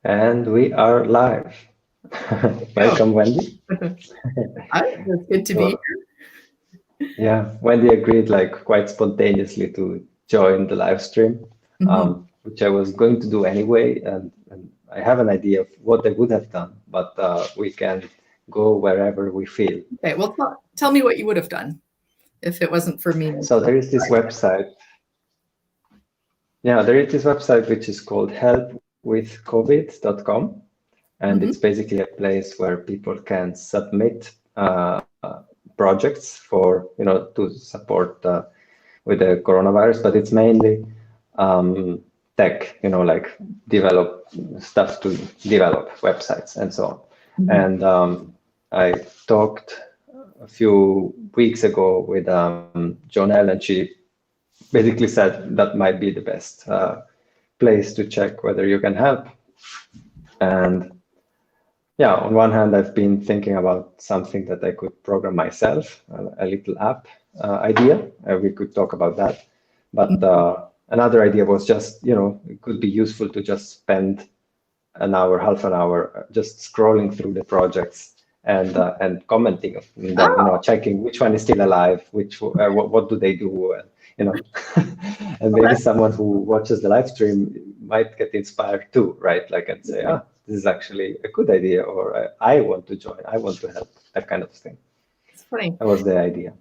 And we are live. Go. Welcome, Wendy. It's good to be So, yeah, Wendy agreed like quite spontaneously to join the live stream, here. which I was going to do anyway. And I have an idea of what I would have done, but we can go wherever we feel. Okay, well, tell me what you would have done if it wasn't for me. So there is this website. Yeah, there is this website which is called helpwithcovid.com. And Mhm. it's basically a place where people can submit projects for, to support with the coronavirus, but it's mainly tech, like develop stuff to develop websites and so on. And I talked a few weeks ago with Jonelle, and she basically said that might be the best place to check whether you can help. And yeah, on one hand, I've been thinking about something that I could program myself, a little app idea. We could talk about that. But another idea was just, it could be useful to just spend an hour, half an hour, just scrolling through the projects and commenting on them, checking which one is still alive, what do they do, and maybe someone who watches the live stream might get inspired too, right? Like, and say, this is actually a good idea, or I want to join, I want to help, that kind of thing. It's funny. That was the idea.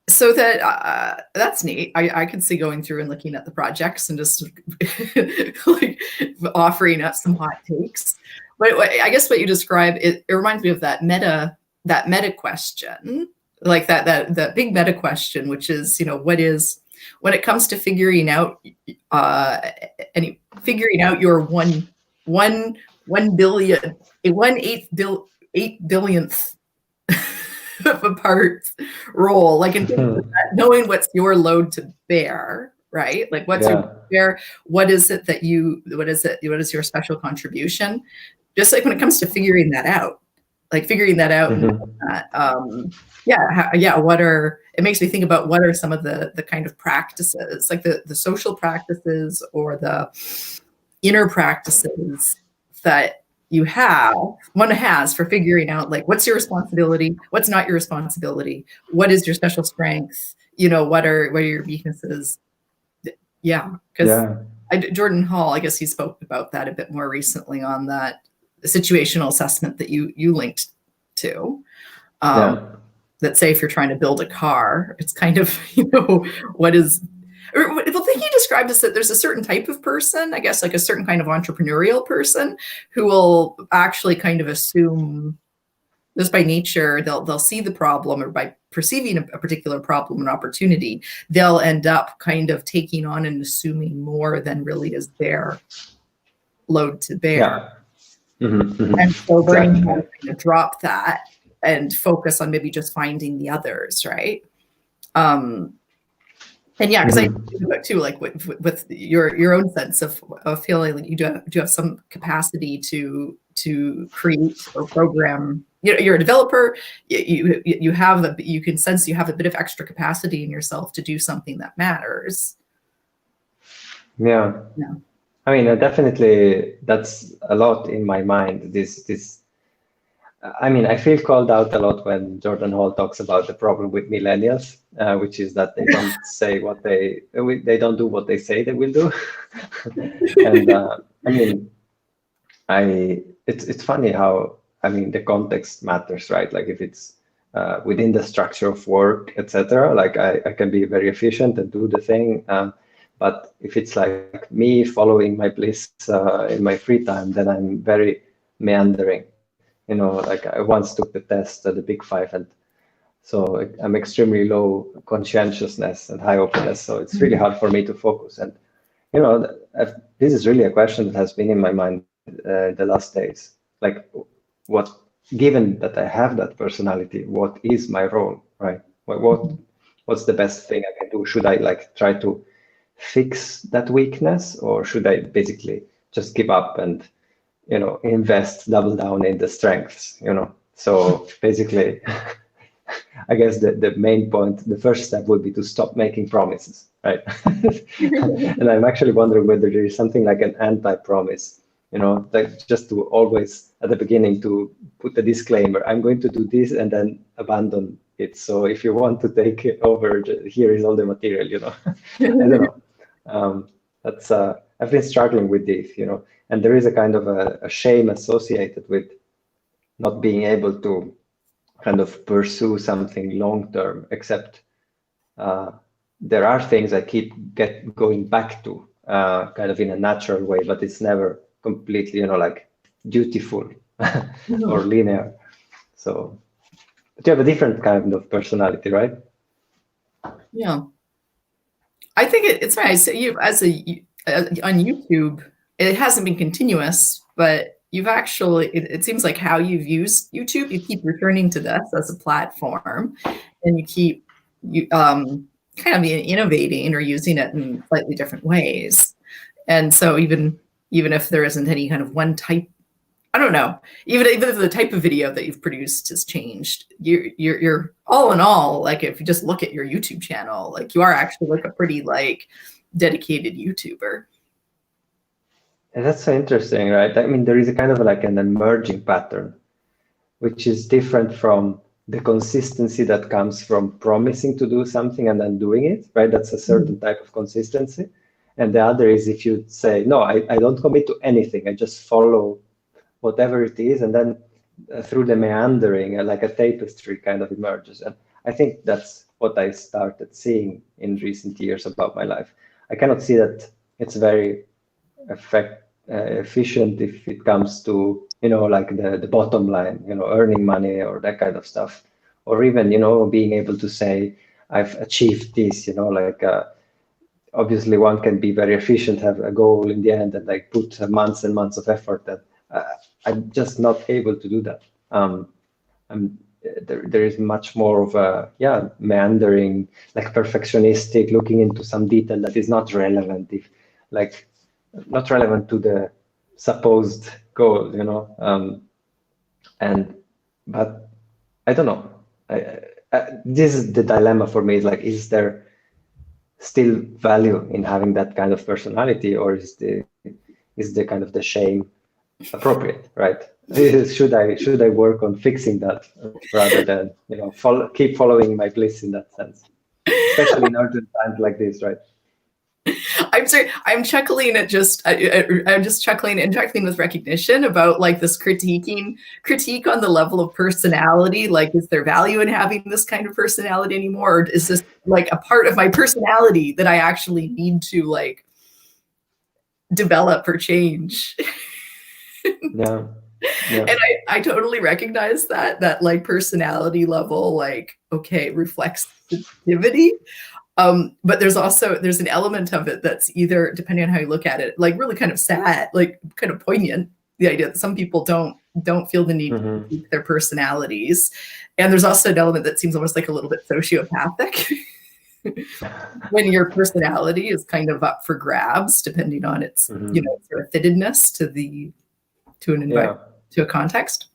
So that's neat. I could see going through and looking at the projects and just like offering up some hot takes. But I guess what you described, it reminds me of that meta question, like that big meta question, which is, what is, when it comes to figuring out your 8 billionth of a part role, like in terms of that, knowing what's your load to bear, right? Like what's your bear, what is your special contribution? Just like when it comes to figuring that out, it makes me think about what are some of the kind of practices, like the social practices or the inner practices that one has for figuring out, like, what's your responsibility, what's not your responsibility, what is your special strength, what are your weaknesses. Because Jordan Hall, I guess he spoke about that a bit more recently on that situational assessment that you linked to. That say if you're trying to build a car, it's kind of, what is, I think he described this, that there's a certain type of person, I guess, like a certain kind of entrepreneurial person who will actually kind of assume, just by nature, they'll see the problem, or by perceiving a particular problem and opportunity, they'll end up kind of taking on and assuming more than really is their load to bear. And so learning how to drop that and focus on maybe just finding the others, right? And because I think about too, like with your own sense of feeling like you do have some capacity to create or program. You're a developer. You can sense you have a bit of extra capacity in yourself to do something that matters. Yeah. I mean, definitely, that's a lot in my mind. I feel called out a lot when Jordan Hall talks about the problem with millennials, which is that they don't say they don't do what they say they will do. And it's funny how, the context matters, right? Like if it's within the structure of work, etc. Like I can be very efficient and do the thing. But if it's like me following my bliss in my free time, then I'm very meandering. Like I once took the test at the Big Five, and so I'm extremely low conscientiousness and high openness. So it's really hard for me to focus. And, this is really a question that has been in my mind the last days. Like, given that I have that personality, what is my role, right? What's the best thing I can do? Should I try to fix that weakness, or should I basically just give up and double down in the strengths, So basically, I guess the main point, the first step would be to stop making promises, right? And I'm actually wondering whether there is something like an anti-promise like just to always at the beginning to put a disclaimer, I'm going to do this and then abandon it. So if you want to take it over, here is all the material, I don't know. That's I've been struggling with this, and there is a kind of a shame associated with not being able to kind of pursue something long term, except there are things I keep going back to kind of in a natural way, but it's never completely, like dutiful or linear. So but you have a different kind of personality, right? Yeah. I think it's nice. You on YouTube, it hasn't been continuous, but you've actually, it seems like how you've used YouTube, you keep returning to this as a platform, and you keep kind of innovating or using it in slightly different ways. And so even if there isn't any kind of one type, I don't know, even if the type of video that you've produced has changed, you're all in all, like if you just look at your YouTube channel, like you are actually like a pretty like dedicated YouTuber. And that's so interesting, right? I mean, there is a kind of like an emerging pattern, which is different from the consistency that comes from promising to do something and then doing it, right? That's a certain type of consistency. And the other is if you say, no, I don't commit to anything. I just follow whatever it is. And then through the meandering, like a tapestry kind of emerges. And I think that's what I started seeing in recent years about my life. I cannot see that it's very efficient if it comes to, like the bottom line, earning money or that kind of stuff. Or even, being able to say, I've achieved this, like obviously one can be very efficient, have a goal in the end and like put months and months of effort that I'm just not able to do that. There is much more of a meandering, like perfectionistic, looking into some detail that is not relevant, not relevant to the supposed goal, but I don't know. This is the dilemma for me. Is like, is there still value in having that kind of personality, or is the kind of the shame appropriate, right? Should I work on fixing that rather than keep following my bliss in that sense, especially in urgent times like this, right? I'm sorry. I'm chuckling at I'm just chuckling and chuckling with recognition about like this critique on the level of personality. Like, is there value in having this kind of personality anymore? Or is this like a part of my personality that I actually need to like develop or change? Yeah. And I totally recognize that like personality level, like, okay, reflects sensitivity. But there's an element of it that's either, depending on how you look at it, like really kind of sad, like kind of poignant. The idea that some people don't feel the need to keep their personalities. And there's also an element that seems almost like a little bit sociopathic when your personality is kind of up for grabs, depending on its, sort of fittedness to an environment, to a context.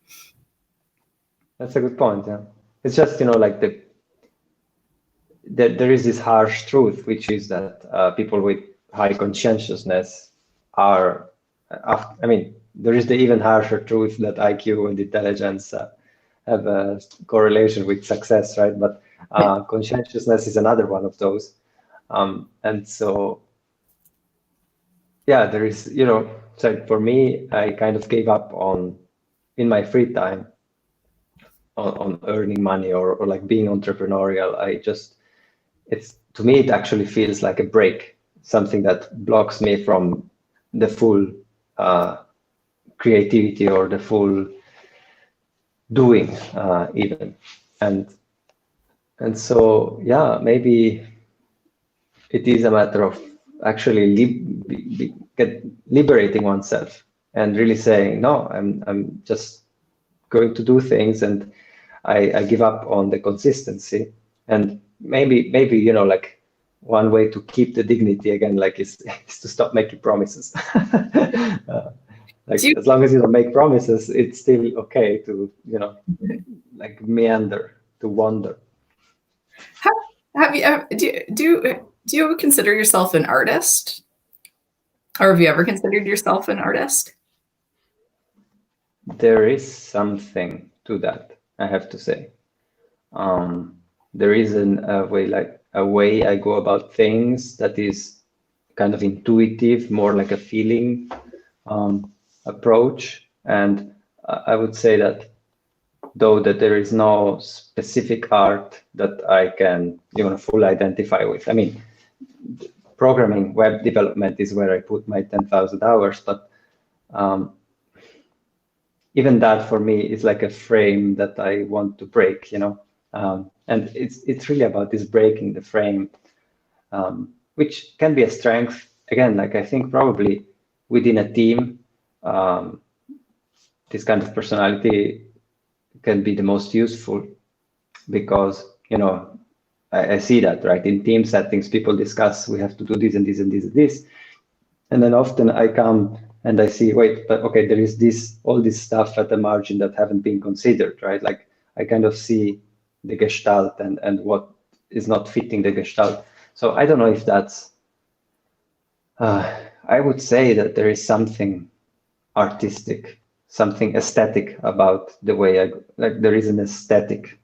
That's a good point. Yeah. It's just, like there is this harsh truth, which is that people with high conscientiousness are, I mean, there is the even harsher truth that IQ and intelligence have a correlation with success, right? But conscientiousness is another one of those. And so, there is, so for me, I kind of gave up in my free time on earning money or like being entrepreneurial. To me, it actually feels like a break, something that blocks me from the full creativity or the full doing even. And so, maybe it is a matter of actually liberating oneself and really saying, no, I'm just going to do things, and I give up on the consistency. And maybe like one way to keep the dignity again, like is to stop making promises. As long as you don't make promises, it's still okay to like meander, to wander. Do you consider yourself an artist, or have you ever considered yourself an artist? there is something to that, I have to say. There is a way I go about things that is kind of intuitive, more like a feeling approach. And I would say that though that there is no specific art that I can fully identify with. I mean, programming, web development is where I put my 10,000 hours, but even that for me is like a frame that I want to break, and it's really about this breaking the frame, which can be a strength. Again, like I think probably within a team, this kind of personality can be the most useful because, I see that, right? In team settings, people discuss, we have to do this and this and this and this. And then often I come and I see, wait, but okay, there is all this stuff at the margin that haven't been considered, right? Like I kind of see the gestalt and what is not fitting the gestalt. So I don't know if that's, I would say that there is something artistic, something aesthetic about the way there is an aesthetic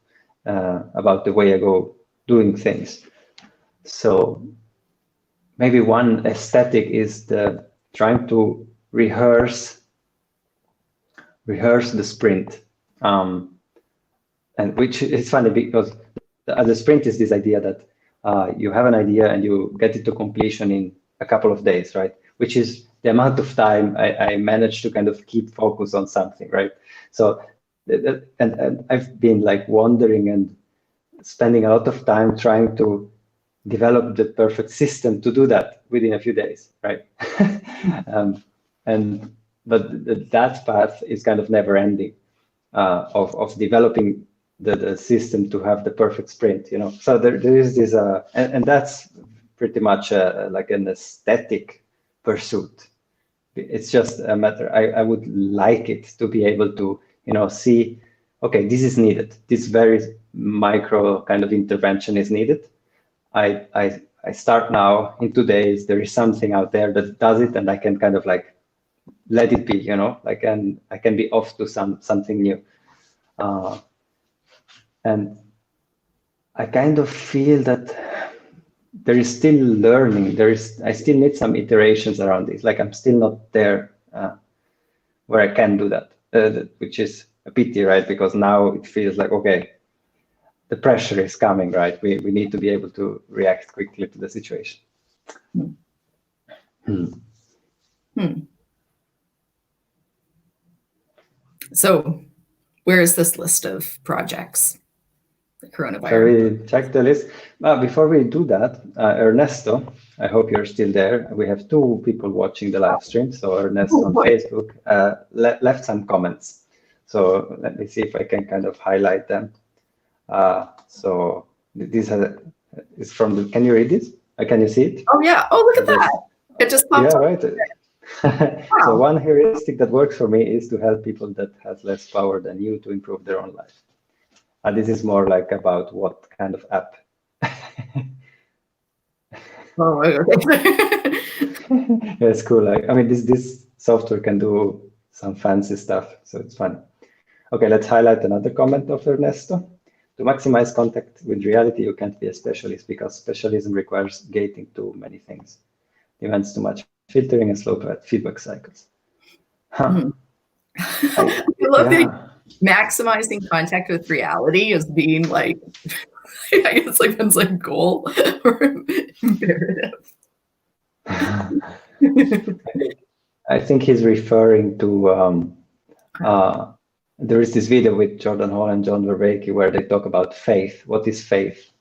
about the way I go doing things. So maybe one aesthetic is the trying to rehearse the sprint, and which is funny because the sprint is this idea that you have an idea and you get it to completion in a couple of days, right? Which is the amount of time I managed to kind of keep focus on something, right? So, and I've been like wandering and spending a lot of time trying to develop the perfect system to do that within a few days, right? But that path is kind of never ending of developing the system to have the perfect sprint, So there is this, and that's pretty much like an aesthetic pursuit. It's just a matter. I would like it to be able to, see, okay, this is needed. This very micro kind of intervention is needed. I start now. In 2 days, there is something out there that does it, and I can kind of like let it be, like, and I can be off to something new. And I kind of feel that there is still learning. I still need some iterations around this. Like I'm still not there where I can do that, which is a pity, right? Because now it feels like, okay, the pressure is coming, right? We need to be able to react quickly to the situation. So where is this list of projects? The coronavirus. Shall we check the list? Before we do that, Ernesto, I hope you're still there. We have 2 people watching the live stream. So Ernesto on Facebook left some comments. So let me see if I can kind of highlight them. So this is from the, can you read it? Can you see it? Oh yeah. Oh, look at that. It just popped up. Right. Wow. So one heuristic that works for me is to help people that has less power than you to improve their own life. This is more like about what kind of app. Oh, okay. Yeah, it's cool. I mean, this software can do some fancy stuff, so it's fun. Okay, let's highlight another comment of Ernesto. To maximize contact with reality, you can't be a specialist because specialism requires gating too many things. Demands too much filtering and slow feedback cycles. I love that maximizing contact with reality as being like, I guess like that's like goal or imperative. I think he's referring to there is this video with Jordan Hall and John Vervaeke where they talk about faith. What is faith?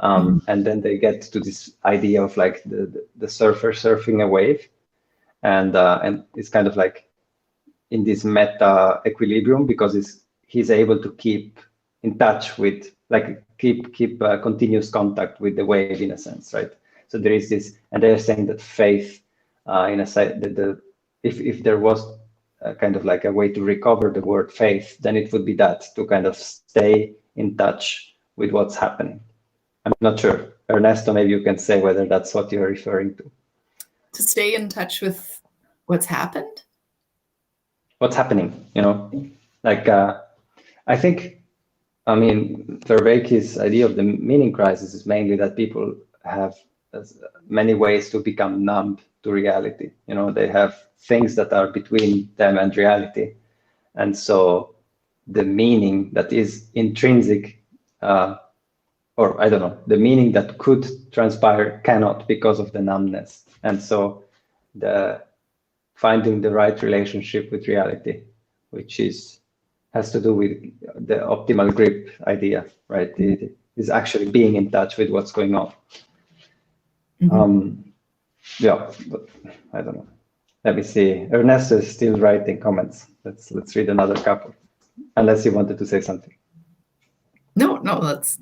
And then they get to this idea of like the surfer surfing a wave, and it's kind of like in this meta equilibrium because he's able to keep in touch with, like, keep continuous contact with the wave in a sense, right? So there is this, and they're saying that faith, in a sense, that if there was kind of like a way to recover the word faith, then it would be that, to kind of stay in touch with what's happening. I'm not sure. Ernesto, maybe you can say whether that's what you're referring to. To stay in touch with what's happened? what's happening, you know, like I think, I mean, Vervaeke's idea of the meaning crisis is mainly that people have many ways to become numb to reality. You know, they have things that are between them and reality. And so the meaning that is intrinsic, or I don't know, the meaning that could transpire cannot because of the numbness. And so the finding the right relationship with reality, which has to do with the optimal grip idea, right? It is actually being in touch with what's going on. Yeah, but I don't know. Let me see. Ernesto is still writing comments. Let's read another couple, unless you wanted to say something. No, that's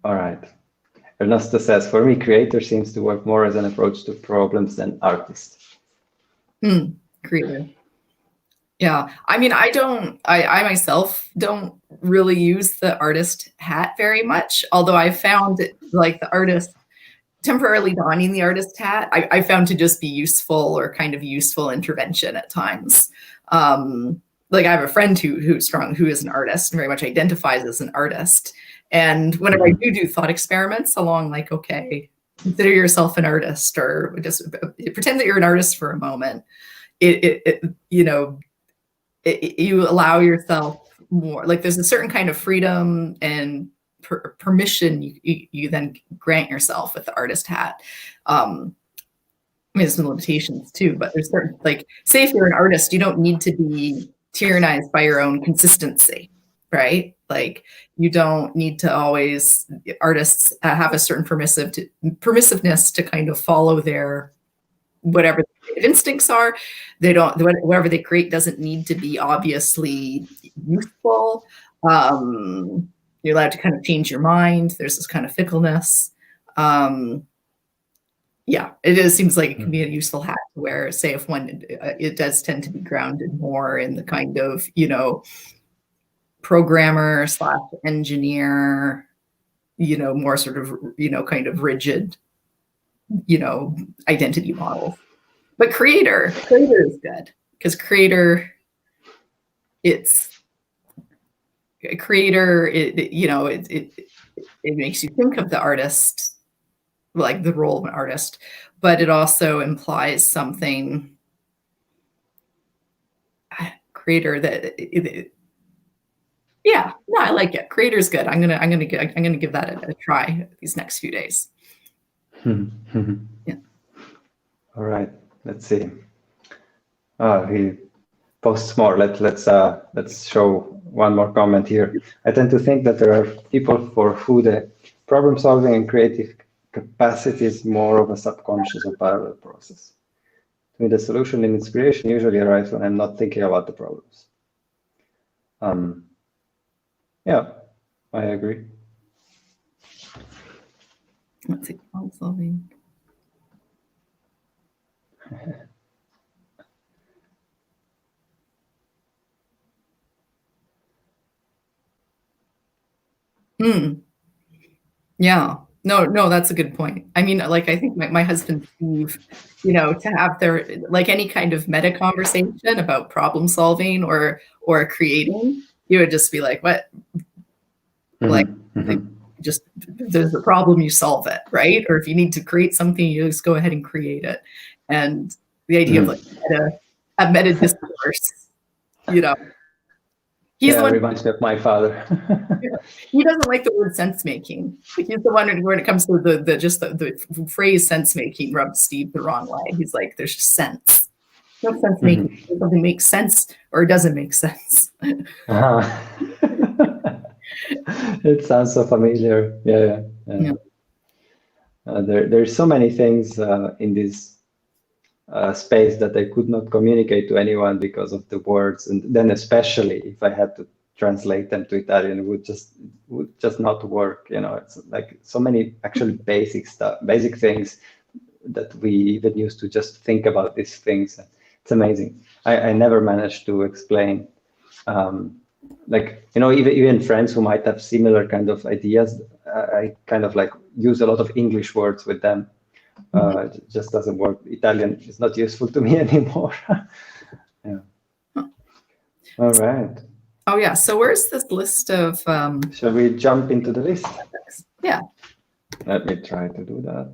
all right. Ernesto says, for me, creator seems to work more as an approach to problems than artist. Creator. Yeah, I mean, I myself don't really use the artist hat very much, although I found it, like the artist, temporarily donning the artist hat, I found to just be useful, or kind of useful intervention at times. Like I have a friend who is an artist and very much identifies as an artist. And whenever I do thought experiments along, like, okay, consider yourself an artist, or just pretend that you're an artist for a moment, you allow yourself more, like there's a certain kind of freedom and permission you then grant yourself with the artist hat. I mean, there's some limitations too, but there's certain, like, say if you're an artist, you don't need to be tyrannized by your own consistency, right? Like you don't need to always, artists have a certain permissiveness to kind of follow their whatever instincts are. They don't, whatever they create doesn't need to be obviously useful. You're allowed to kind of change your mind. There's this kind of fickleness. Yeah, it seems like it can be a useful hat to wear, say if one, it does tend to be grounded more in the kind of, programmer / engineer, more sort of, kind of rigid, identity models. But creator is good, because creator, it makes you think of the artist, like the role of an artist, but it also implies something, creator, that I like it. Creator's good. I'm gonna give that a try these next few days. Yeah. All right. Let's see. He posts more. Let's show one more comment here. I tend to think that there are people for who the problem solving and creative capacity is more of a subconscious and parallel process. To me, the solution and inspiration usually arrives when I'm not thinking about the problems. Yeah, I agree. Let's see, problem solving. Yeah. No, that's a good point. I mean, like, I think my husband, Steve, to have their, like, any kind of meta conversation about problem solving or creating, you would just be like, what? Like, just, there's a problem, you solve it, right? Or if you need to create something, you just go ahead and create it. And the idea of like a meta discourse, He's the one, reminds me of my father. He doesn't like the word sense making. He's the one when it comes to the phrase sense making rubs Steve the wrong way. He's like, there's just sense. No sense making. Something makes sense or it doesn't make sense. It sounds so familiar. Yeah. There's so many things in this space that I could not communicate to anyone because of the words, and then especially if I had to translate them to Italian, it would just not work. It's like so many actually basic things that we even used to just think about these things. It's amazing. I never managed to explain. Even friends who might have similar kind of ideas, I kind of like use a lot of English words with them. It just doesn't work. Italian is not useful to me anymore. Yeah. All right. Oh yeah. So where's this list of? Shall we jump into the list? Yeah. Let me try to do that.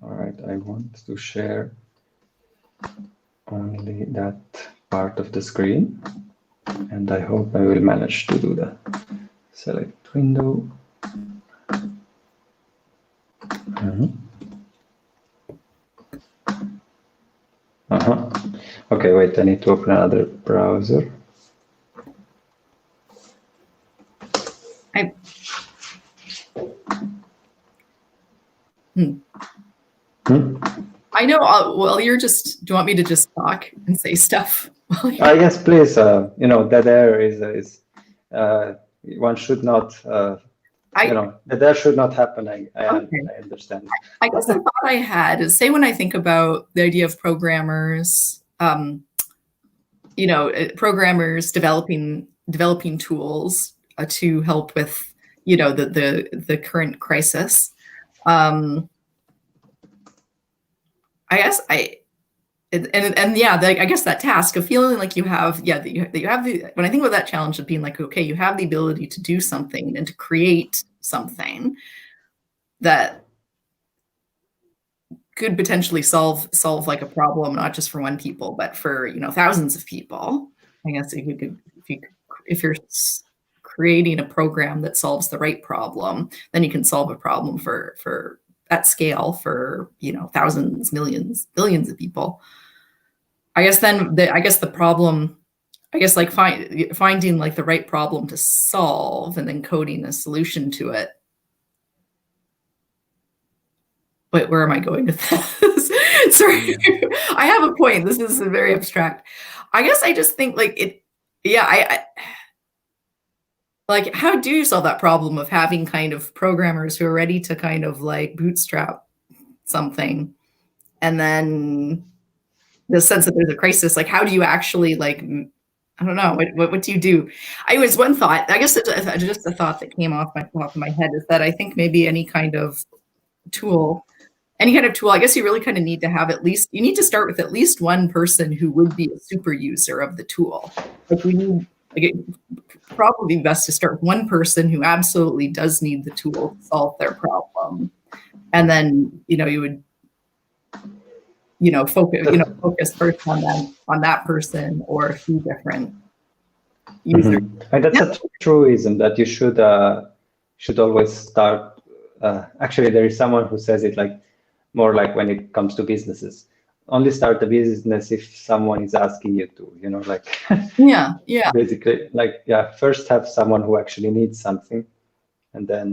All right. I want to share only that part of the screen, and I hope I will manage to do that. Select window. Okay, wait, I need to open another browser. I know. Well, you're just. Do you want me to just talk and say stuff? Yes, please. Dead air is one should not. Dead air should not happen. I understand. I guess the thought I had is, say, when I think about the idea of programmers, programmers developing tools to help with, the current crisis. I guess I guess that task of feeling like you have, that you have when I think about that challenge of being like, okay, you have the ability to do something and to create something that could potentially solve like a problem, not just for one people, but for, thousands of people. I guess if you're creating a program that solves the right problem, then you can solve a problem for at scale for, thousands, millions, billions of people. I guess then the problem, like finding like the right problem to solve and then coding a solution to it. Wait, where am I going with this? Sorry, I have a point. This is very abstract. I guess I just think like it. Yeah, like, how do you solve that problem of having kind of programmers who are ready to kind of like bootstrap something, and then the sense that there's a crisis? Like, how do you actually like? I don't know. What do you do? I was one thought. I guess just a thought that came off my head is that I think maybe any kind of tool, I guess you really kind of need to have you need to start with at least one person who would be a super user of the tool. It probably best to start with one person who absolutely does need the tool to solve their problem. And then, you would, focus first on that person or a few different users. And that's a truism that you should always start. Actually, there is someone who says it like more like when it comes to businesses. Only start a business if someone is asking you to, like yeah. Basically, like first have someone who actually needs something, and then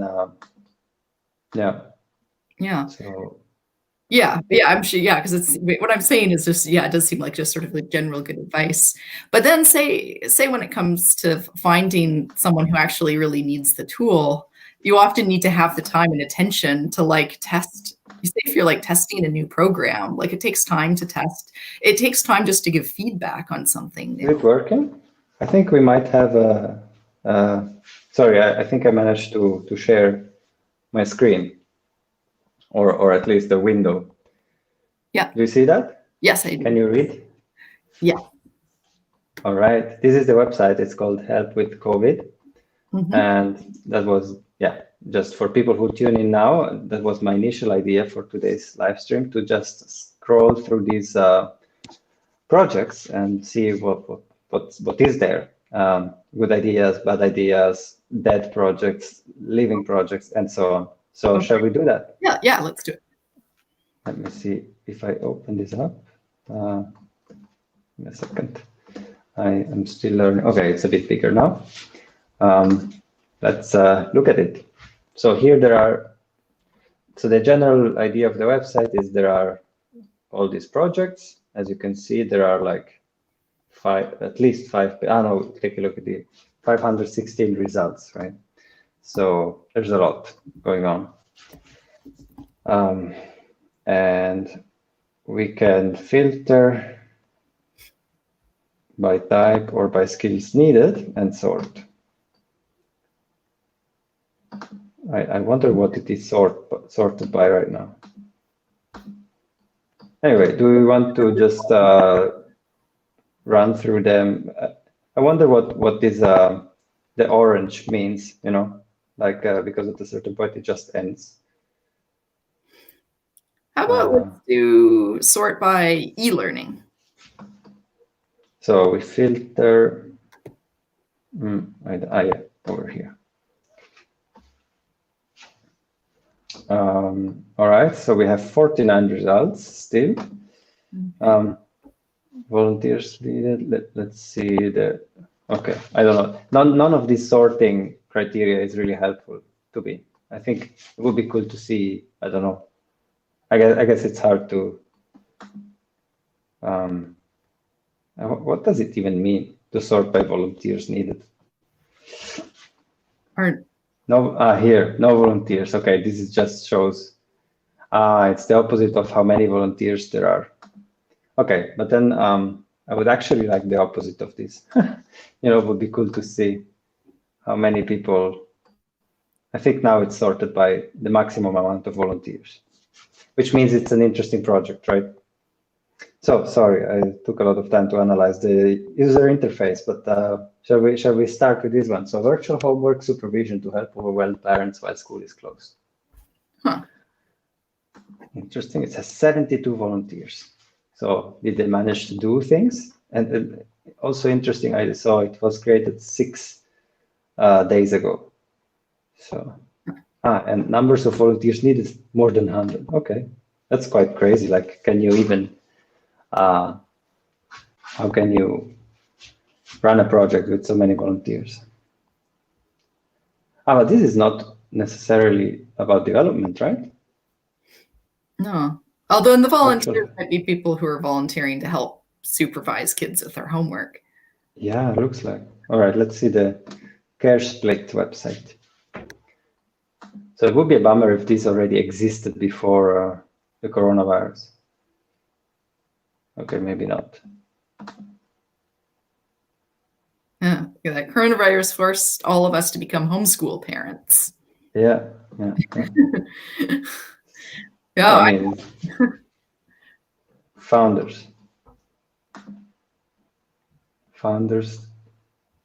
So I'm sure, because it's what I'm saying is just it does seem like just sort of like general good advice. But then say when it comes to finding someone who actually really needs the tool, you often need to have the time and attention to like test. You say if you're like testing a new program, like it takes time to test. It takes time just to give feedback on something new. Is it working? I think we might have sorry, I think I managed to share my screen, or at least the window. Yeah. Do you see that? Yes, I do. Can you read? Yeah. All right. This is the website. It's called Help with COVID. And that was, just for people who tune in now, that was my initial idea for today's live stream, to just scroll through these projects and see what is there. Good ideas, bad ideas, dead projects, living projects, and so on. So shall we do that? Yeah, let's do it. Let me see if I open this up. Give me a second. I am still learning. Okay, it's a bit bigger now. Let's look at it. So here so the general idea of the website is there are all these projects. As you can see, there are like at least five. Take a look at the 516 results, right? So there's a lot going on. And we can filter by type or by skills needed and sort. I wonder what it is sorted by right now. Anyway, do we want to just run through them? I wonder what this the orange means, like because at a certain point it just ends. How about let's do sort by e-learning? So we filter, yeah, over here. All right, so we have 49 results still. Volunteers needed. Let's see the. Okay, I don't know. None of this sorting criteria is really helpful to me. I think it would be cool to see. I don't know. I guess it's hard to. What does it even mean to sort by volunteers needed? No, here, no volunteers. Okay, this is just shows. It's the opposite of how many volunteers there are. Okay, but then I would actually like the opposite of this. It would be cool to see how many people. I think now it's sorted by the maximum amount of volunteers, which means it's an interesting project, right? So sorry, I took a lot of time to analyze the user interface, but shall we start with this one? So virtual homework supervision to help overwhelmed parents while school is closed. Huh. Interesting. It has 72 volunteers. So did they manage to do things? And also interesting, I saw it was created 6 days ago. So, and numbers of volunteers needed more than 100. Okay, that's quite crazy. Like, can you even, how can you run a project with so many volunteers? But this is not necessarily about development, right? No. Although in the volunteers might be people who are volunteering to help supervise kids with their homework. Yeah, it looks like. All right, let's see the CareSplit website. So it would be a bummer if this already existed before the coronavirus. Okay, maybe not. Yeah, that coronavirus forced all of us to become homeschool parents. Yeah. Yeah, I mean, founders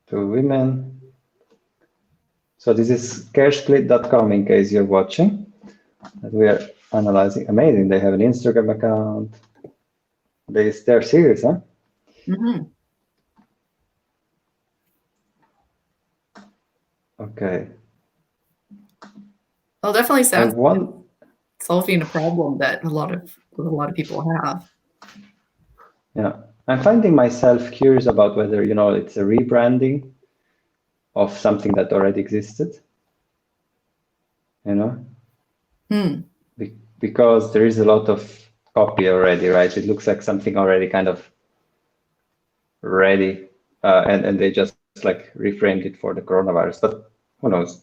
to women. So this is caresplit.com in case you're watching. That we are analyzing. Amazing. They have an Instagram account. They're serious, huh? Mm-hmm. Okay. Well, definitely sounds like solving a problem that a lot of people have. Yeah, I'm finding myself curious about whether it's a rebranding of something that already existed. Because there is a lot of copy already, right? It looks like something already kind of ready, and they just like reframed it for the coronavirus. But who knows?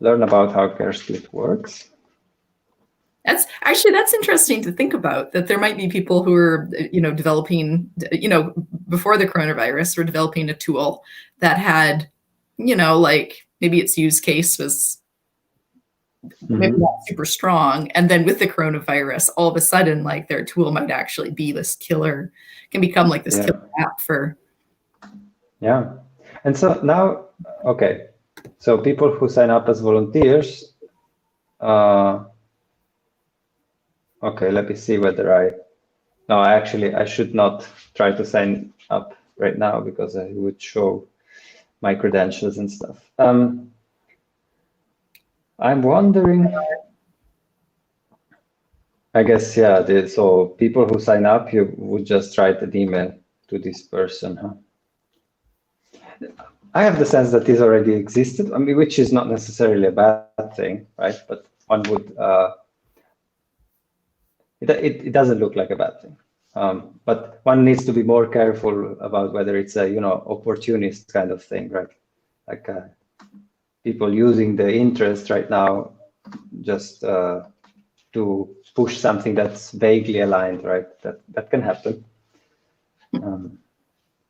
Learn about how CareSplit works. That's interesting to think about, that there might be people who are, developing, before the coronavirus, were developing a tool that had, like maybe its use case was maybe not super strong. And then with the coronavirus, all of a sudden, like their tool might actually be this killer, can become like this killer app for. Yeah. And so now, okay. So people who sign up as volunteers, okay, let me see whether no, actually, I should not try to sign up right now because I would show my credentials and stuff. I'm wondering, I guess, yeah, so people who sign up, you would just write an email to this person, huh? I have the sense that this already existed, I mean, which is not necessarily a bad thing, right? But one would, it doesn't look like a bad thing. But one needs to be more careful about whether it's a, opportunist kind of thing, right? Like people using the interest right now just to push something that's vaguely aligned, right? That can happen.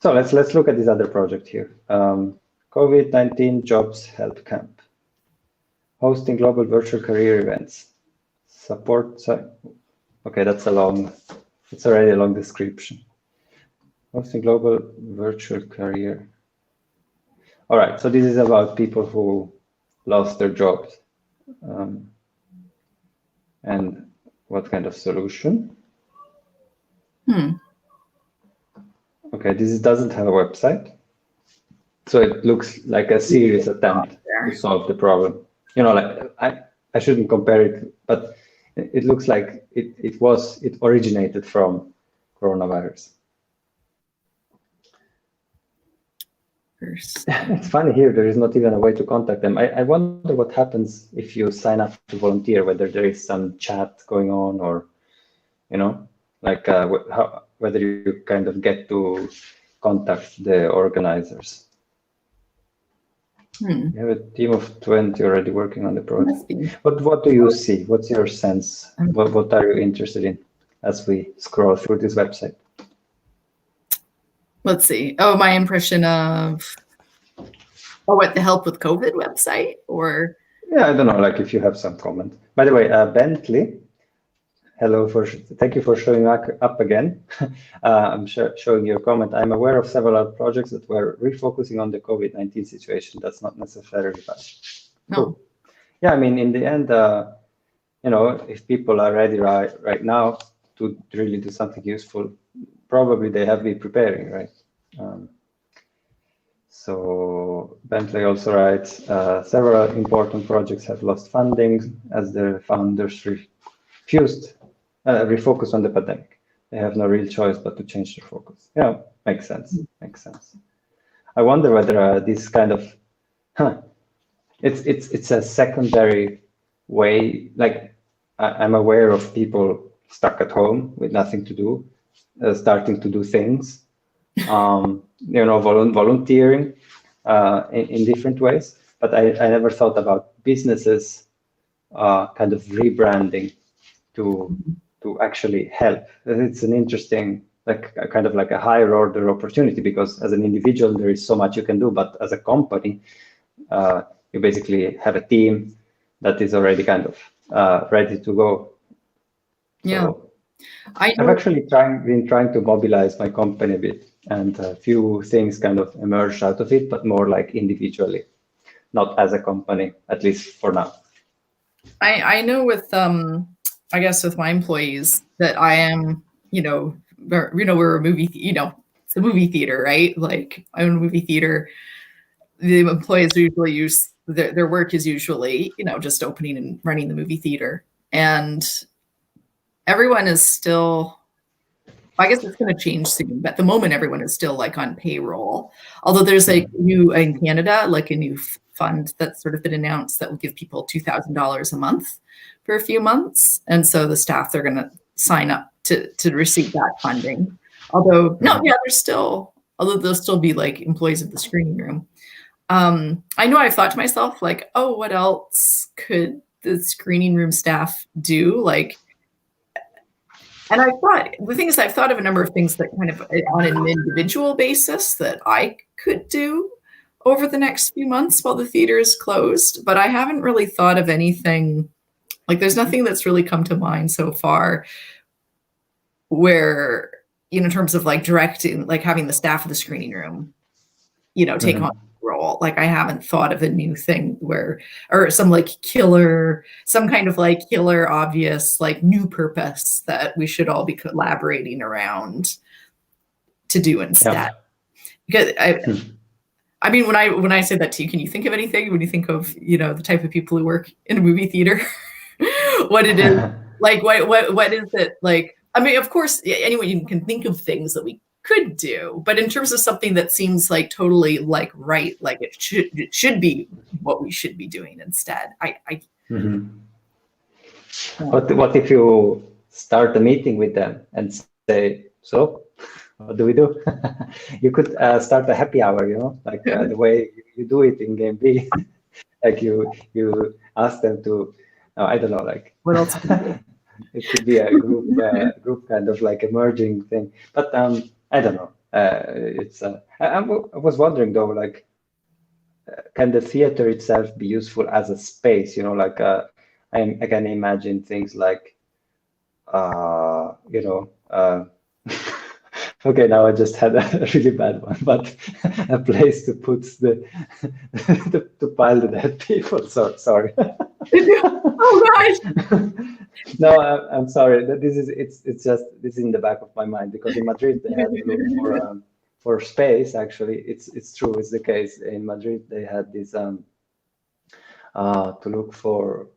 So let's look at this other project here. COVID-19 Jobs Help Camp. Hosting global virtual career events. Support. Okay, it's already a long description. Hosting global virtual career. All right, so this is about people who lost their jobs. And what kind of solution? Okay, this doesn't have a website. So it looks like a serious attempt to solve the problem. You know, like I shouldn't compare it, but it looks like it originated from coronavirus. It's funny here, there is not even a way to contact them. I wonder what happens if you sign up to volunteer, whether there is some chat going on or, you know, like whether you kind of get to contact the organizers. You have a team of 20 already working on the project. What do you see? What's your sense? What are you interested in as we scroll through this website? Let's see. Oh, my impression of what, the help with COVID website, or? Yeah, I don't know, like if you have some comment. By the way, Bentley, hello, thank you for showing up again. I'm showing your comment. I'm aware of several projects that were refocusing on the COVID-19 situation. That's not necessarily bad. No. Cool. Yeah, I mean, in the end, you know, if people are ready right now to really do something useful, probably they have been preparing, right? So Bentley also writes, several important projects have lost funding as the founders refocus on the pandemic. They have no real choice but to change their focus. Yeah, makes sense. Makes sense. I wonder whether this kind of, it's a secondary way. Like I'm aware of people stuck at home with nothing to do, starting to do things, you know, volunteering in different ways. But I never thought about businesses kind of rebranding to actually help. It's an interesting, like kind of like a higher order opportunity, because as an individual there is so much you can do, but as a company you basically have a team that is already kind of ready to go. Yeah, so I've actually been trying to mobilize my company a bit, and a few things kind of emerged out of it, but more like individually, not as a company, at least for now. I know with I guess with my employees that I am, we're a movie, it's a movie theater, right? Like I own a movie theater. The employees usually use their work is usually, just opening and running the movie theater. And everyone is still, I guess it's going to change soon, but at the moment everyone is still like on payroll. Although there's like new in Canada, like a new fund that's sort of been announced that will give people $2,000 a month for a few months. And so the staff, they're going to sign up to receive that funding. Although, although they'll still be like employees of the screening room. I know I've thought to myself, like, oh, what else could the screening room staff do? Like, and I thought, the thing is, I've thought of a number of things that kind of on an individual basis that I could do over the next few months while the theater is closed, but I haven't really thought of anything, like there's nothing that's really come to mind so far where, in terms of like directing, like having the staff of the screening room, take on the role. Like I haven't thought of a new thing or some kind of like killer obvious, like new purpose that we should all be collaborating around to do instead. Because I mean, when I say that to you, can you think of anything when you think of, the type of people who work in a movie theater, what it is, like, what is it like? I mean, of course, anyone can think of things that we could do, but in terms of something that seems like totally like right, like it should be what we should be doing instead. What if you start a meeting with them and say, so what do we do? You could start a happy hour, like the way you do it in Game B. Like you ask them to, I don't know, like what else? It could be a group kind of like emerging thing, but I don't know. I was wondering though, like, can the theater itself be useful as a space? Like I can imagine things like, Okay, now I just had a really bad one, but a place to put to pile the dead people. So sorry. Oh gosh. No, I'm sorry. It's just this is in the back of my mind because in Madrid they had to look for space. Actually, it's true. It's the case in Madrid. They had this to look for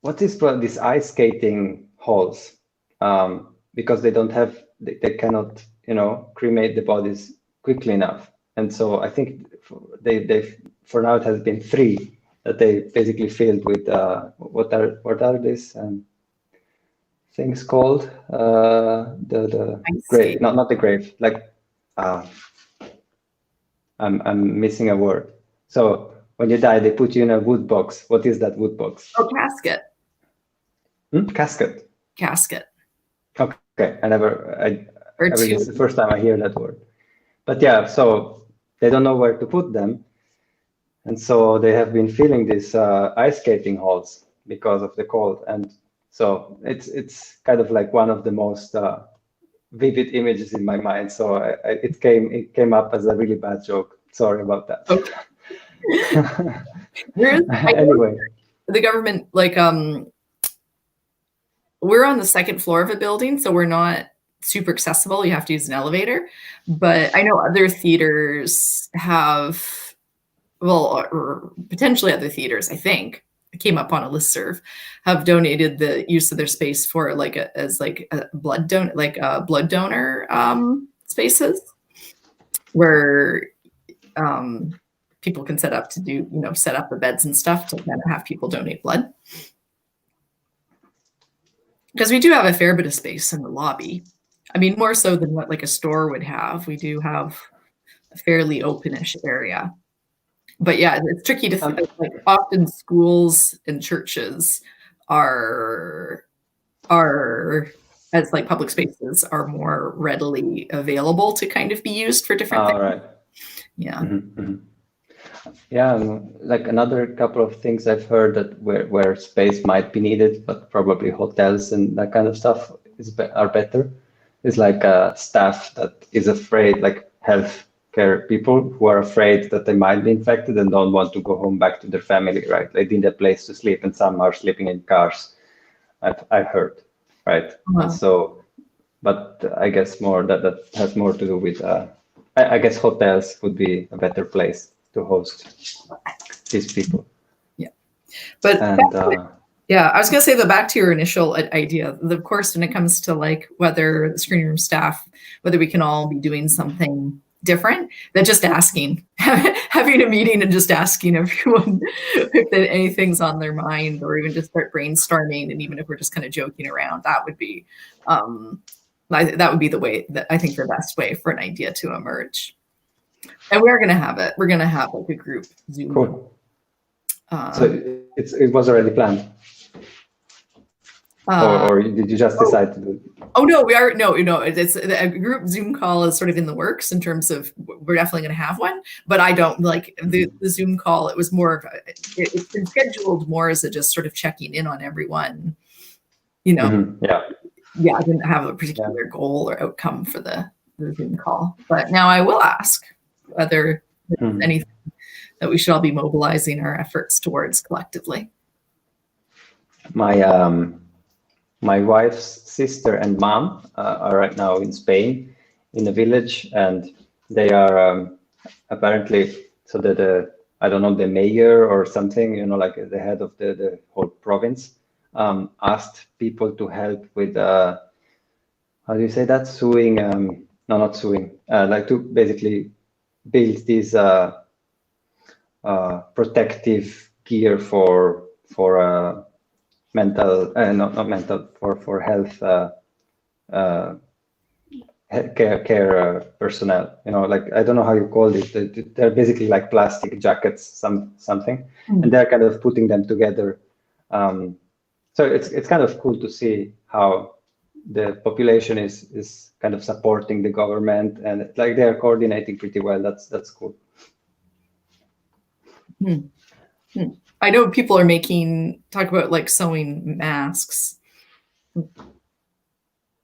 what is these ice skating halls because they don't have they cannot cremate the bodies quickly enough, and so I think they for now it has been 3 that they basically filled with what are these things called the grave, not the grave, like I'm missing a word. So when you die, they put you in a wood box. What is that wood box? Oh, casket. Casket. Casket. Okay, it's the first time I hear that word. But yeah, so they don't know where to put them. And so they have been filling these ice skating halls because of the cold. And so it's kind of like one of the most vivid images in my mind. So it came up as a really bad joke. Sorry about that. Okay. Anyway, the government, like, we're on the 2nd floor of a building, so we're not super accessible. You have to use an elevator. But I know other theaters have, well, or potentially other theaters, I think, it came up on a listserv, have donated the use of their space for as a blood donor spaces where people can set up the beds and stuff to kind of have people donate blood. Because we do have a fair bit of space in the lobby. I mean, more so than what like a store would have. We do have a fairly openish area. But yeah, it's tricky to think. Like often schools and churches are as like public spaces are more readily available to kind of be used for different things. Right. Yeah. Mm-hmm. Yeah, like another couple of things I've heard that where space might be needed, but probably hotels and that kind of stuff are better. Is like staff that is afraid, like healthcare people who are afraid that they might be infected and don't want to go home back to their family, right? They need a place to sleep, and some are sleeping in cars. I've heard, right? Wow. So, but I guess that has more to do with. I guess hotels would be a better place to host these people. Yeah, but yeah, I was going to say that back to your initial idea. Of course, when it comes to like whether the screening room staff, whether we can all be doing something different, than just asking, having a meeting and just asking everyone if anything's on their mind, or even just start brainstorming. And even if we're just kind of joking around, that would be the way that I think the best way for an idea to emerge. And we're going to have it. We're going to have like a group Zoom. Cool. So it was already planned, or did you just decide to do it? Oh no, we are it's a group Zoom call is sort of in the works in terms of we're definitely going to have one. But I don't like the Zoom call. It was more of it's been scheduled more as a just sort of checking in on everyone. Mm-hmm. Yeah. I didn't have a particular goal or outcome for the Zoom call, but now I will ask whether there's anything that we should all be mobilizing our efforts towards collectively. My wife's sister and mom are right now in Spain, in a village, and they are apparently so that I don't know, the mayor or something, like the head of the whole province, asked people to help with how do you say that? Sewing? No, not sewing. Like to basically build these protective gear for mental, not mental, for health care personnel. Like I don't know how you call it. They're basically like plastic jackets, something, and they're kind of putting them together. So it's kind of cool to see how the population is kind of supporting the government, and like they're coordinating pretty well. That's cool. I know people are talk about like sewing masks,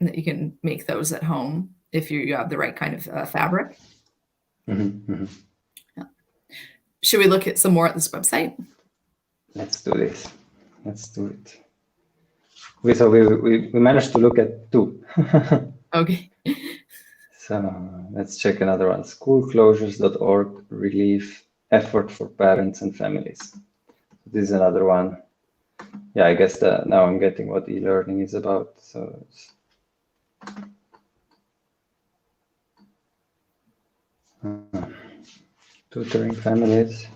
that you can make those at home. if you have the right kind of fabric. Mm-hmm. Yeah. Should we look at some more at this website? Let's do this. Let's do it. So we managed to look at 2. Okay. So let's check another one. Schoolclosures.org relief effort for parents and families. This is another one. Yeah, I guess now I'm getting what e-learning is about. So it's, tutoring families.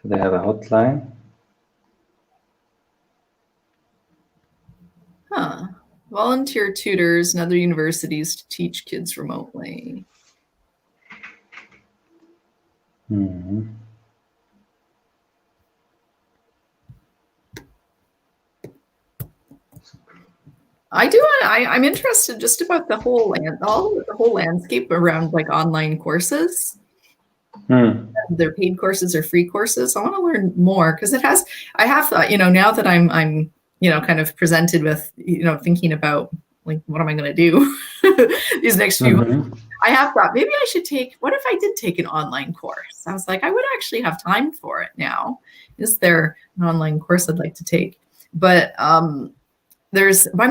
So they have a hotline. Huh. Volunteer tutors and other universities to teach kids remotely. Mm-hmm. I'm interested just about the whole landscape around like online courses. They're paid courses or free courses. I want to learn more because I have thought, now that I'm kind of presented with, thinking about like, what am I going to do these next few months? I have thought maybe I should what if I did take an online course? I was like, I would actually have time for it now. Is there an online course I'd like to take? But I'm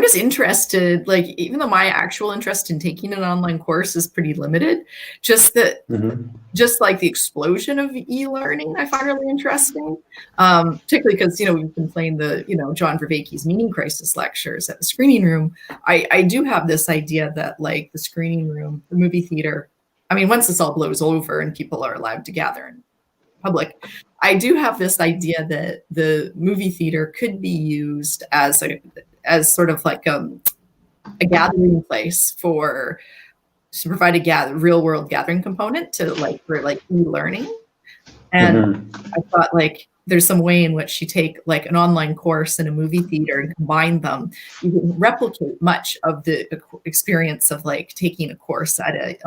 just interested, like, even though my actual interest in taking an online course is pretty limited, just like the explosion of e-learning, I find really interesting, particularly because, we've been playing the, John Vervaeke's Meaning Crisis lectures at the Screening Room. I do have this idea that like the Screening Room, the movie theater, I mean, once this all blows over and people are allowed to gather in public, I do have this idea that the movie theater could be used as sort of like a gathering place to provide a real world gathering component for e-learning. And I thought like there's some way in which you take like an online course and a movie theater and combine them. You can replicate much of the experience of like taking a course at a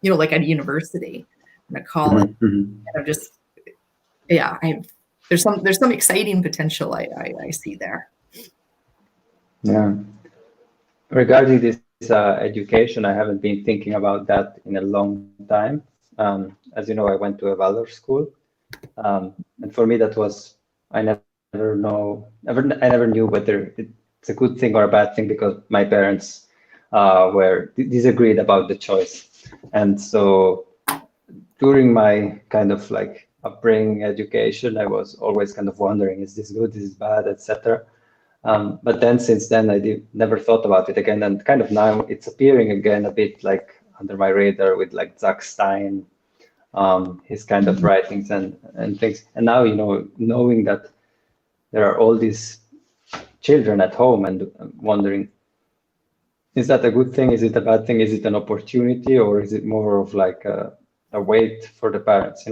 like at a university and a college. And I'm just there's some exciting potential I see there. Yeah. Regarding this education, I haven't been thinking about that in a long time. As you know, I went to a Waldorf school, and for me that was I never knew whether it's a good thing or a bad thing because my parents were disagreed about the choice, and so during my kind of like upbringing education, I was always kind of wondering, is this good, is this bad, etc. But then since then, I never thought about it again. And kind of now it's appearing again a bit like under my radar with like Zach Stein, his kind of writings and things. And now, knowing that there are all these children at home and wondering, is that a good thing? Is it a bad thing? Is it an opportunity? Or is it more of like a weight for the parents?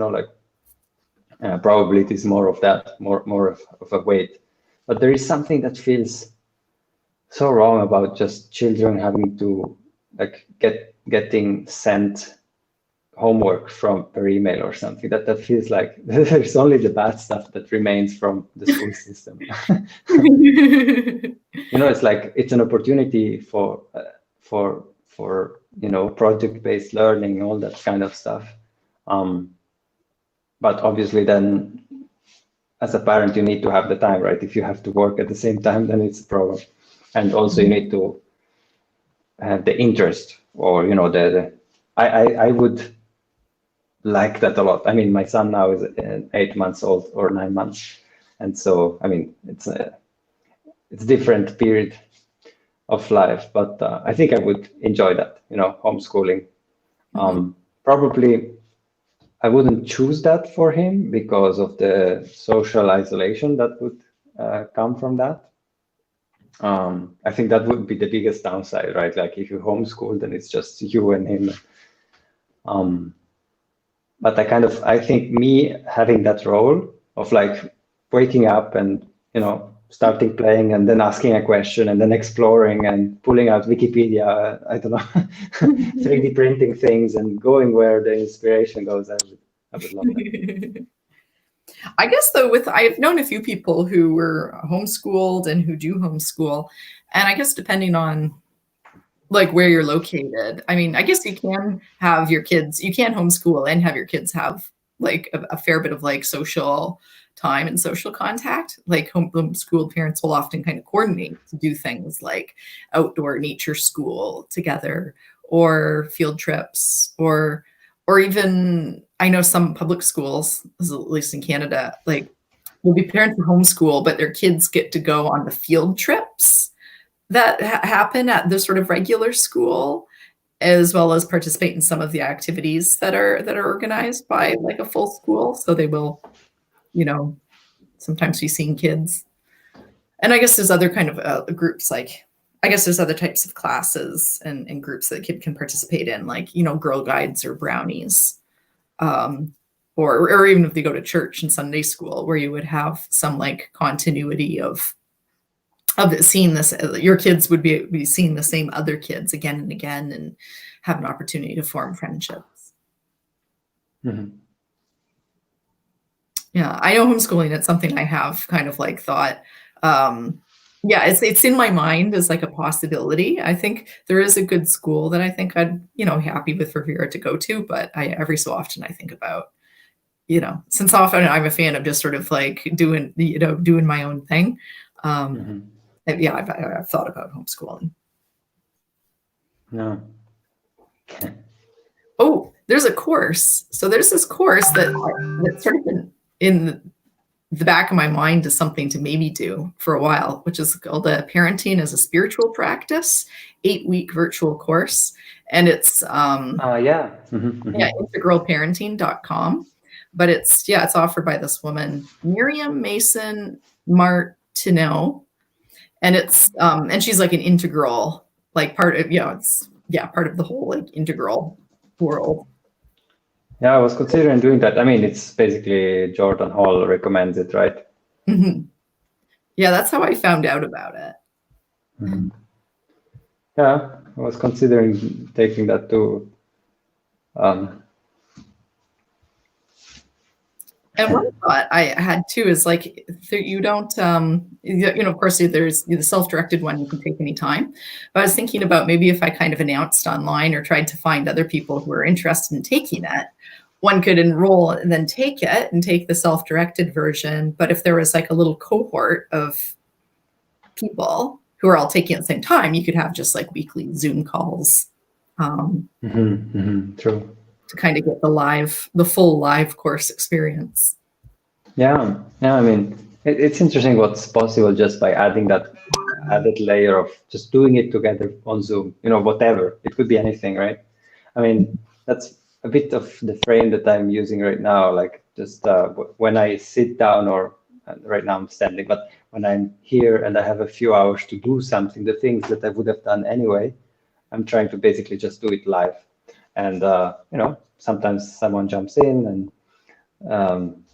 Probably it is more of that, more of a weight. But there is something that feels so wrong about just children having to like getting sent homework per email or something. That feels like there's only the bad stuff that remains from the school system. It's like it's an opportunity for project-based learning, all that kind of stuff. But obviously then, as a parent, you need to have the time, right? If you have to work at the same time, then it's a problem. And also you need to have the interest, or I would like that a lot. I mean, my son now is 8 months old or 9 months, and so I mean it's a different period of life, but I think I would enjoy that, homeschooling. Probably I wouldn't choose that for him because of the social isolation that would come from that. I think that would be the biggest downside, right? Like if you homeschool, then it's just you and him. But I think me having that role of like waking up and, starting playing and then asking a question and then exploring and pulling out Wikipedia, I don't know, 3D printing things and going where the inspiration goes. I would love that. I guess though, I've known a few people who were homeschooled and who do homeschool, and I guess depending on like where you're located. I mean, I guess you can have your kids, you can homeschool and have your kids have like a fair bit of like social time and social contact. Like homeschooled parents will often kind of coordinate to do things like outdoor nature school together, or field trips, or even I know some public schools, at least in Canada, like will be parents who homeschool, but their kids get to go on the field trips that happen at the sort of regular school, as well as participate in some of the activities that are organized by like a full school. So they will, you know, sometimes be seeing kids. And I guess there's other kind of groups, like I guess there's other types of classes and groups that a kid can participate in, like, you know, Girl Guides or Brownies. Or even if they go to church and Sunday school, where you would have some like continuity of seeing this, your kids would be seeing the same other kids again and again and have an opportunity to form friendships. Mm-hmm. Yeah, I know homeschooling, it's something I have kind of like thought, yeah, it's in my mind as like a possibility. I think there is a good school that I think I'd, you know, happy with for Vera to go to, but every so often I think about, you know, since often I'm a fan of just sort of like doing my own thing. Yeah, I've thought about homeschooling. No. Oh, there's a course. So there's this course that's sort of been in the back of my mind as something to maybe do for a while, which is called Parenting as a Spiritual Practice, 8-week virtual course. And it's integralparenting.com. But it's offered by this woman, Miriam Mason Martineau. And it's and she's like an integral, like part of, it's part of the whole like integral world. Yeah, I was considering doing that. I mean, it's basically Jordan Hall recommends it, right? Mm-hmm. Yeah, that's how I found out about it. Mm-hmm. Yeah, I was considering taking that too. And one thought I had too is like, you don't, of course, there's the self-directed one you can take anytime. But I was thinking about maybe if I kind of announced online or tried to find other people who are interested in taking it, one could enroll and then take it and take the self-directed version. But if there was like a little cohort of people who are all taking it at the same time, you could have just like weekly Zoom calls. True. To kind of get the full live course experience. Yeah. I mean, it's interesting what's possible just by adding that added layer of just doing it together on Zoom, whatever. It could be anything, right? I mean, that's a bit of the frame that I'm using right now, like just when I sit down, or right now I'm standing, but when I'm here and I have a few hours to do something, the things that I would have done anyway, I'm trying to basically just do it live. And, sometimes someone jumps in, and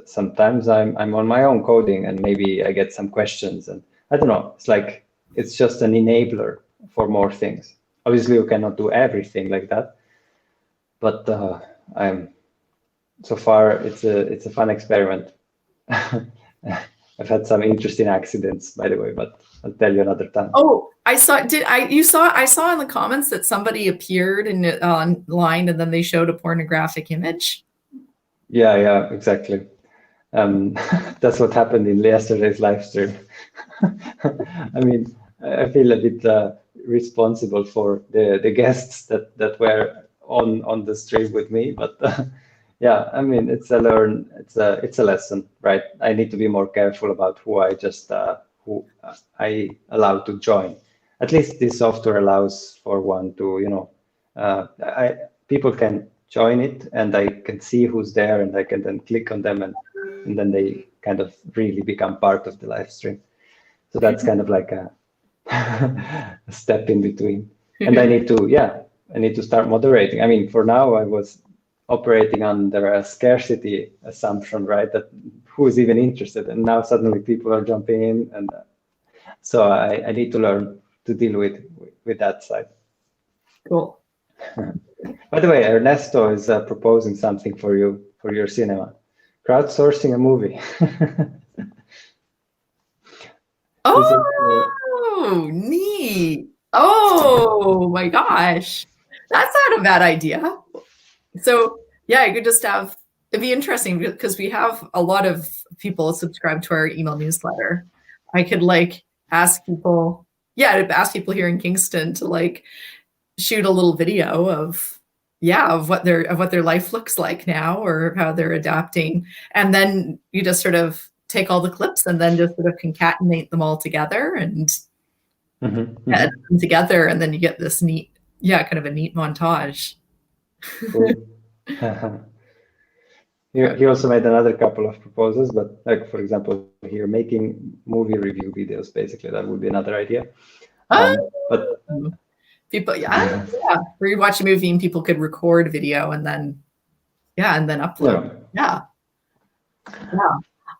sometimes I'm on my own coding, and maybe I get some questions, and I don't know, it's just an enabler for more things. Obviously, you cannot do everything like that, but so far it's a fun experiment. I've had some interesting accidents, by the way, but I'll tell you another time. Oh, I saw in the comments that somebody appeared online and then they showed a pornographic image. Yeah, exactly. That's what happened in yesterday's live stream. I mean, I feel a bit responsible for the guests that were on the stream with me, but yeah, I mean, it's a lesson, right? I need to be more careful about who I allow to join. At least this software allows for one to, people can join it, and I can see who's there, and I can then click on them, and then they kind of really become part of the live stream. So that's kind of like a step in between. And I need to start moderating. I mean, for now, I was operating under a scarcity assumption, right? That who is even interested, and now suddenly people are jumping in, and so I need to learn to deal with that side. Cool. By the way, Ernesto is proposing something for your cinema, crowdsourcing a movie. Oh, neat. Oh, Oh my gosh, that's not a bad idea. So yeah, I could just have, it'd be interesting because we have a lot of people subscribe to our email newsletter. I could like ask people, ask people here in Kingston to like shoot a little video of what their life looks like now or how they're adapting. And then you just sort of take all the clips and then just sort of concatenate them all together and edit them together, and then you get this neat, kind of a neat montage. Cool. He also made another couple of proposals, but like, for example, here, making movie review videos, basically, that would be another idea. But people, where you watch a movie and people could record video and then, upload. Yeah.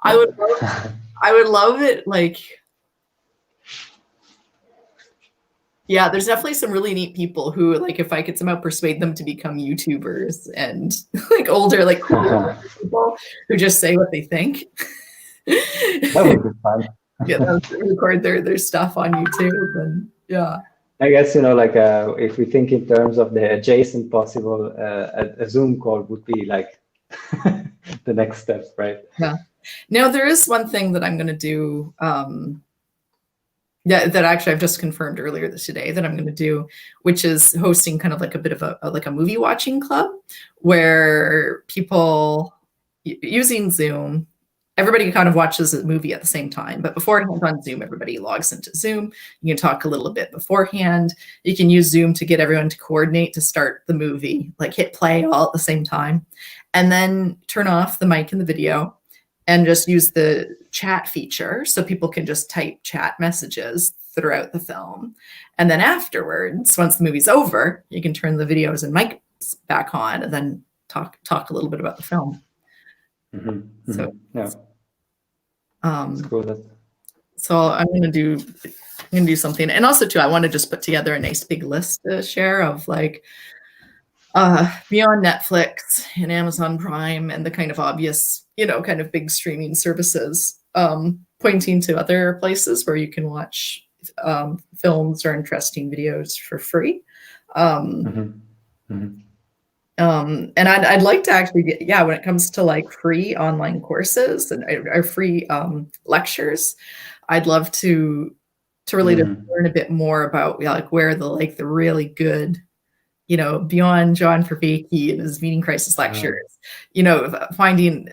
I would love it. Like, yeah, there's definitely some really neat people who, like, if I could somehow persuade them to become YouTubers and like older, like people who just say what they think. That would be fun. Record their stuff on YouTube, and I guess, like if we think in terms of the adjacent possible, a Zoom call would be like the next step, right? Yeah. Now there is one thing that I'm going to do. That actually I've just confirmed earlier today that I'm going to do, which is hosting kind of like a bit of a movie watching club where people using Zoom, everybody kind of watches a movie at the same time, but beforehand on Zoom, everybody logs into Zoom. You can talk a little bit beforehand. You can use Zoom to get everyone to coordinate to start the movie, like hit play all at the same time, and then turn off the mic and the video and just use the chat feature so people can just type chat messages throughout the film. And then afterwards, once the movie's over, you can turn the videos and mics back on and then talk a little bit about the film. So so I'm gonna do something. And also too, I want to just put together a nice big list to share of like beyond Netflix and Amazon Prime and the kind of obvious, kind of big streaming services, pointing to other places where you can watch films or interesting videos for free. And I'd like to actually get, when it comes to like free online courses and or free lectures, I'd love to really learn a bit more about like where the really good, beyond John Vervaeke and his Meaning Crisis lectures, finding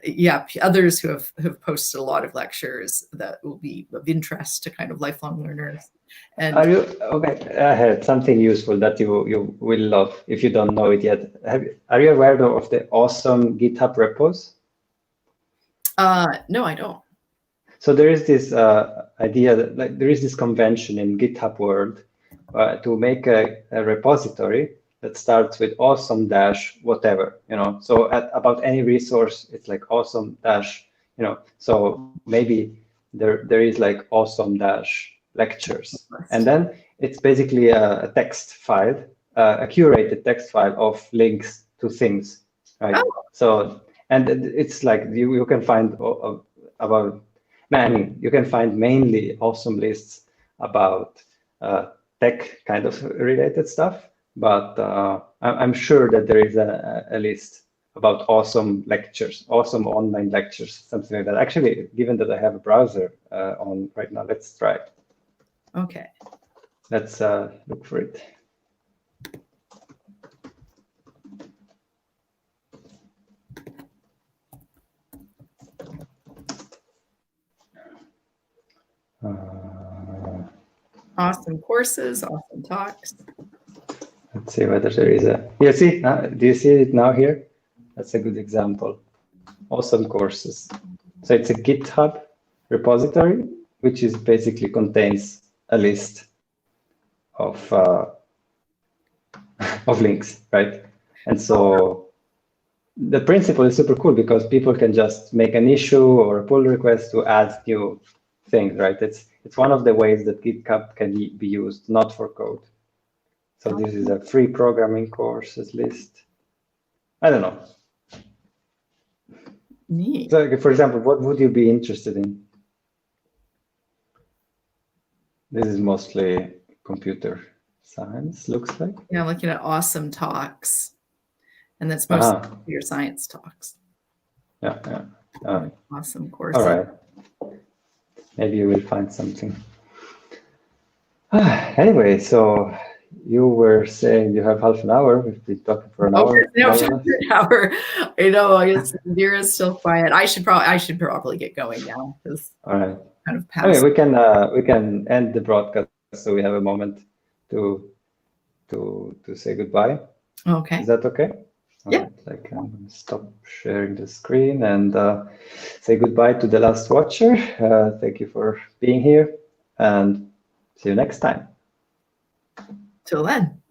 others who have posted a lot of lectures that will be of interest to kind of lifelong learners. And are you okay? I had something useful that you will love if you don't know it yet. Are you aware of the awesome GitHub repos? No, I don't. So there is this idea that like there is this convention in GitHub world to make a repository that starts with awesome dash whatever, so about any resource, it's like awesome dash, so maybe there is like awesome dash lectures, and then it's basically a text file, a curated text file of links to things, right? So, and it's like you can find about you can find mainly awesome lists about tech kind of related stuff. But I'm sure that there is a list about awesome lectures, awesome online lectures, something like that. Actually, given that I have a browser on right now, let's try it. Okay. Let's look for it. Awesome courses, awesome talks. Let's see whether there is a. You see? Do you see it now here? That's a good example. Awesome courses. So it's a GitHub repository, which is basically contains a list of links, right? And so the principle is super cool because people can just make an issue or a pull request to add new things, right? It's one of the ways that GitHub can be used, not for code. So this is a free programming courses list. I don't know. Neat. So, for example, what would you be interested in? This is mostly computer Science looks like. Yeah, I'm looking at awesome talks, and that's mostly your science talks. Yeah. Awesome courses. All right. Maybe you will find something. Anyway, so you were saying you have half an hour. We've been talking for an hour. An hour. I know. I guess Deer is still quiet. I should probably get going now because all right. Kind of past. I mean, we can end the broadcast so we have a moment to say goodbye. Okay. Is that okay? Yeah. Right. Like I'm gonna stop sharing the screen and say goodbye to the last watcher. Thank you for being here, and see you next time. Till then.